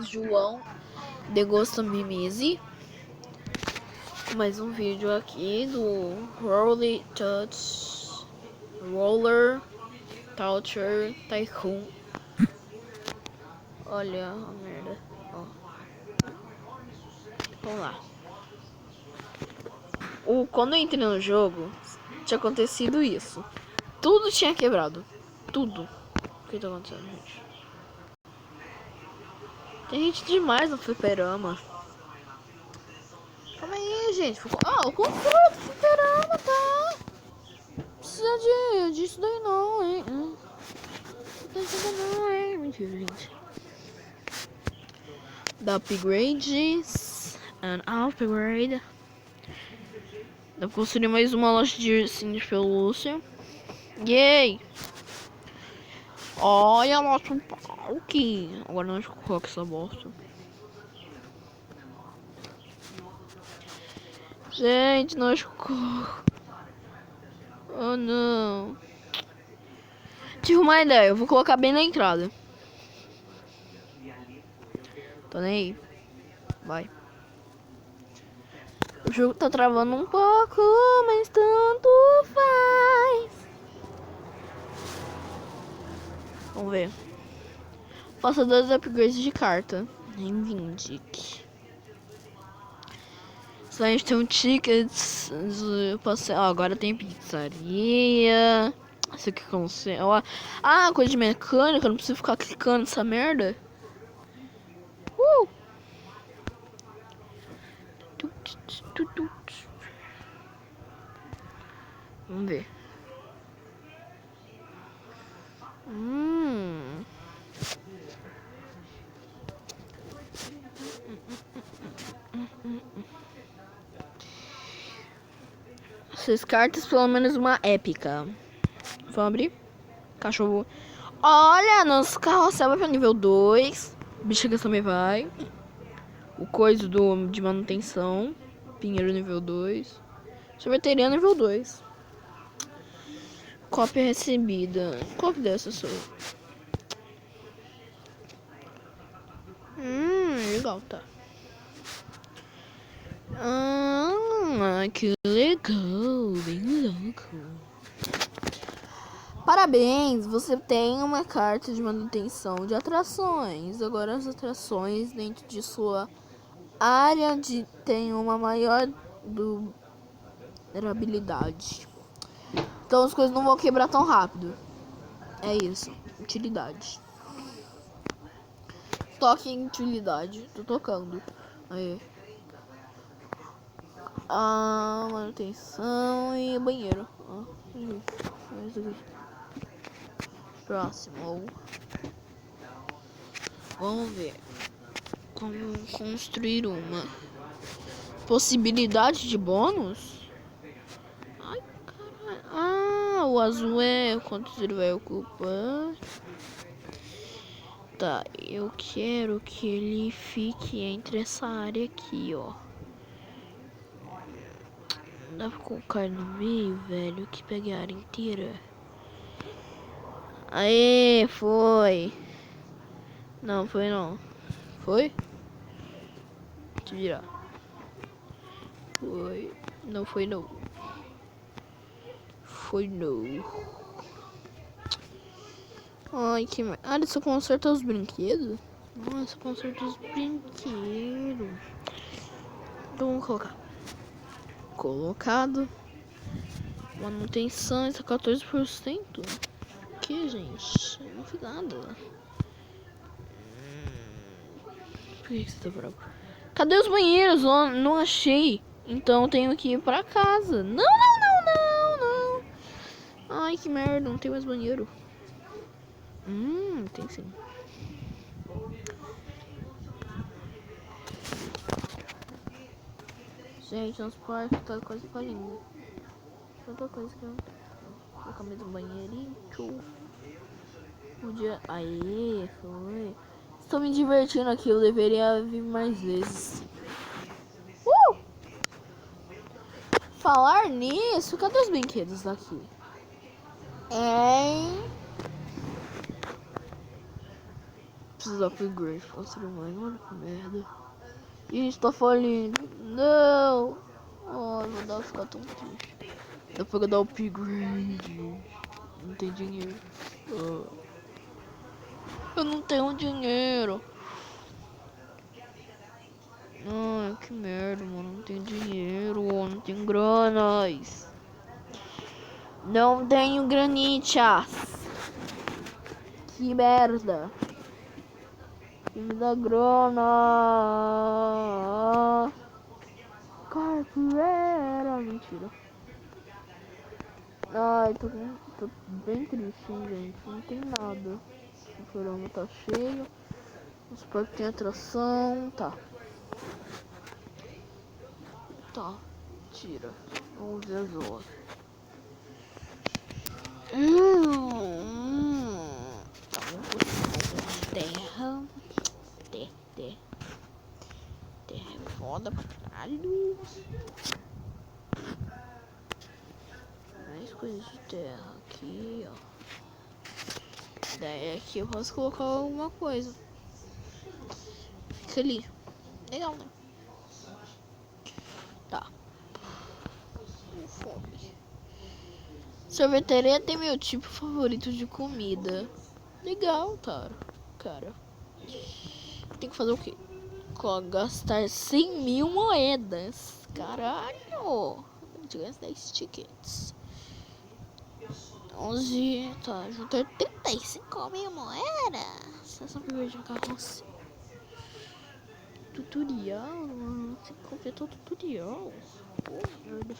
João Degusta Mimese. Mais um vídeo aqui do Roller Toucher Tycoon. Olha a merda, ó. Vamos lá. Quando eu entrei no jogo, tinha acontecido isso. Tudo tinha quebrado. Tudo. O que tá acontecendo, gente? Tem gente demais no fliperama. Calma aí, gente. O controle do fliperama, tá? Precisa disso daí não, hein? Não precisa não, hein? Mentira, gente. Da upgrades. And upgrade. Dá pra construir mais uma loja de ursinho de pelúcia. Yay! Olha nosso parque. Agora não coloca essa bosta. Gente, não escolho. Oh não. Tive uma ideia, eu vou colocar bem na entrada. Tô nem aí. Vai. O jogo tá travando um pouco, mas tanto faz. Vamos ver. Faça 2 upgrades de carta. Reivindique. Só a gente tem um tickets. Agora tem pizzaria. Isso aqui como se. Coisa de mecânica. Eu não preciso ficar clicando nessa merda. Vamos ver. Essas cartas, pelo menos uma épica. Vamos abrir. Cachorro. Olha, nosso carrossel vai pra nível 2. Bexigas também vai. O coisa de manutenção. Pinheiro nível 2. Sorveteria nível 2. Cópia recebida. Qual dessa sou? Legal, tá. Que legal, bem louco. Parabéns, você tem uma carta de manutenção de atrações. Agora as atrações dentro de sua área tem uma maior durabilidade. Então as coisas não vão quebrar tão rápido. É isso, utilidade. Toque em utilidade, tô tocando. Aí. Manutenção e banheiro. Próximo. Vamos ver como construir uma possibilidade de bônus. Ai, caralho. O azul é quantos ele vai ocupar. Tá, eu quero que ele fique entre essa área aqui, ó. Dá pra colocar no meio, velho, que pegue a área inteira. Aê, foi. Não, foi não. Foi? Deixa eu virar. Foi. Não foi não. Foi não. Ai, que merda. Ele só conserta os brinquedos? Nossa, conserta os brinquedos. Então vamos colocar. Colocado. Manutenção, isso é 14%. O que, gente? Não fiz nada. Por que você tá bravo? Cadê os banheiros? Não achei. Então tenho que ir pra casa. Não. Ai, que merda. Não tem mais banheiro. Tem sim. Gente, nosso quarto tá quase falindo. Tanta coisa que eu vou colocar mais um banheirinho. Aí, foi. Estou me divertindo aqui, eu deveria vir mais vezes. Falar nisso, cadê os brinquedos daqui? preciso upgrade pra ser humano. Olha que merda. Gente, tá falindo. Não. Ai, vou dar ficar tão triste. Dá pra dar upgrade. Não tem dinheiro. Eu não tenho dinheiro. Ai, que merda, mano. Não tenho dinheiro. Não tenho granas. Não tenho granitas. Que merda. Que me dá grana. Capoeira. Mentira. Ai, tô bem triste, hein, gente. Não tem nada. O programa tá cheio. Os parques tem atração. Tá. Tira. Vamos ver as outras. Terra. Terra é foda pra caralho. Mais coisas de terra aqui, ó. Daí aqui eu posso colocar alguma coisa. Fica ali. Legal, né? Tá. Fome. Sorveteria tem meu tipo favorito de comida. Legal, cara. Tem que fazer o quê? Gastar 100 mil moedas. Caralho. De 10 tickets. 11. Tá, juntar 35 mil moedas. Sessão primeira de carroça. Tutorial, mano. Você completou o tutorial. Pô, merda.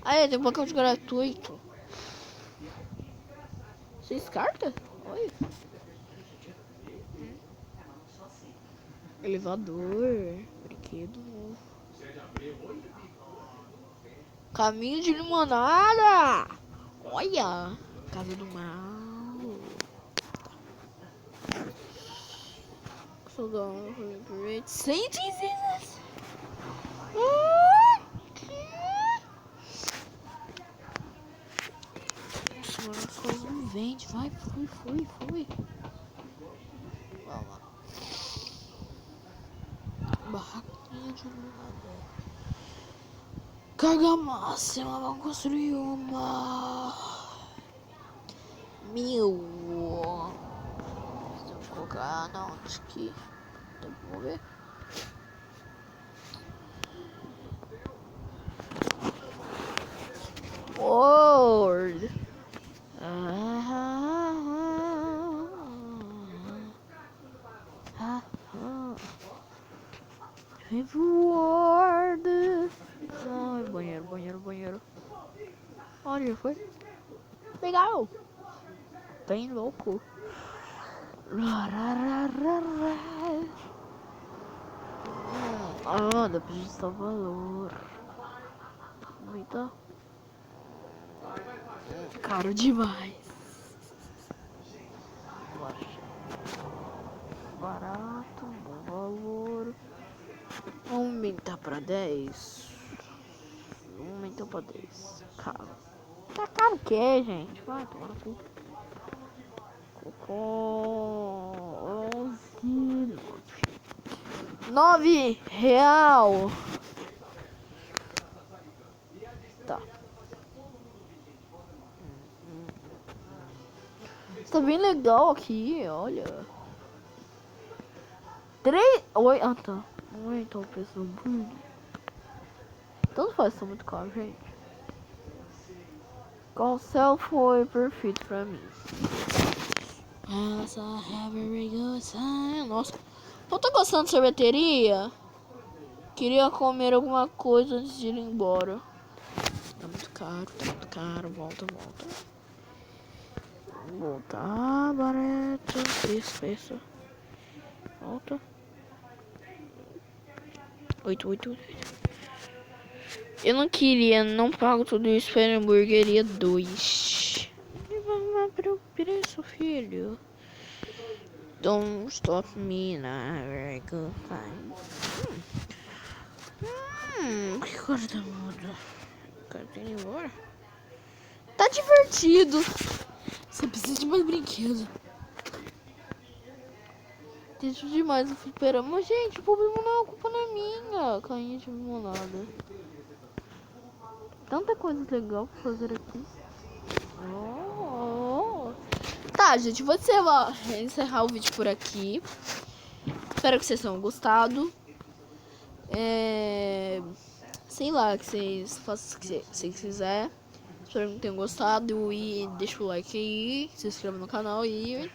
Aí, tem um pacote gratuito. 6 cartas? Olha. Elevador. Brinquedo novo. Caminho de limonada. Olha. Casa do mal. Soldado. 116. As coisas não vendem. Vai, fui. Vamos lá. Barraquinha de limonada. Carga máxima, vamos construir uma 1000. Vou colocar na onde aqui. Então, vamos ver. World. Reward. Ai, banheiro. Olha, foi legal. Bem louco. Dá pra ajustar o valor. Muita. Caro demais. Barato, bom valor. Aumentar pra 10. Aumentou pra 10. Caro. Tá caro o que, gente? Vai tomar no cu. Colocou 11. 9 real. Tá. Tá bem legal aqui, olha. 3. Oi, tá. Oi, então pessoal. Tanto faz, tá muito caro, gente. Carrossel foi perfeito pra mim. Nossa, não tô gostando de sorveteria. Queria comer alguma coisa antes de ir embora. Tá muito caro. Volta. Voltar, barato. Preço. Volta. 8. Eu não queria, não pago tudo isso para hamburgueria 2. Vamos para o preço, filho. Don't stop me now, very good time. Que coisa da moda. Quero ir embora. Tá divertido. Você precisa de mais brinquedo. Triste demais o fliperama. Gente, o problema não é a culpa não é minha. Cainha de limonada. Tanta coisa legal pra fazer aqui. Oh. Tá, gente, vou encerrar o vídeo por aqui. Espero que vocês tenham gostado. Sei lá, que vocês façam o que vocês quiserem. Espero que tenham gostado e deixa o like aí, se inscreva no canal e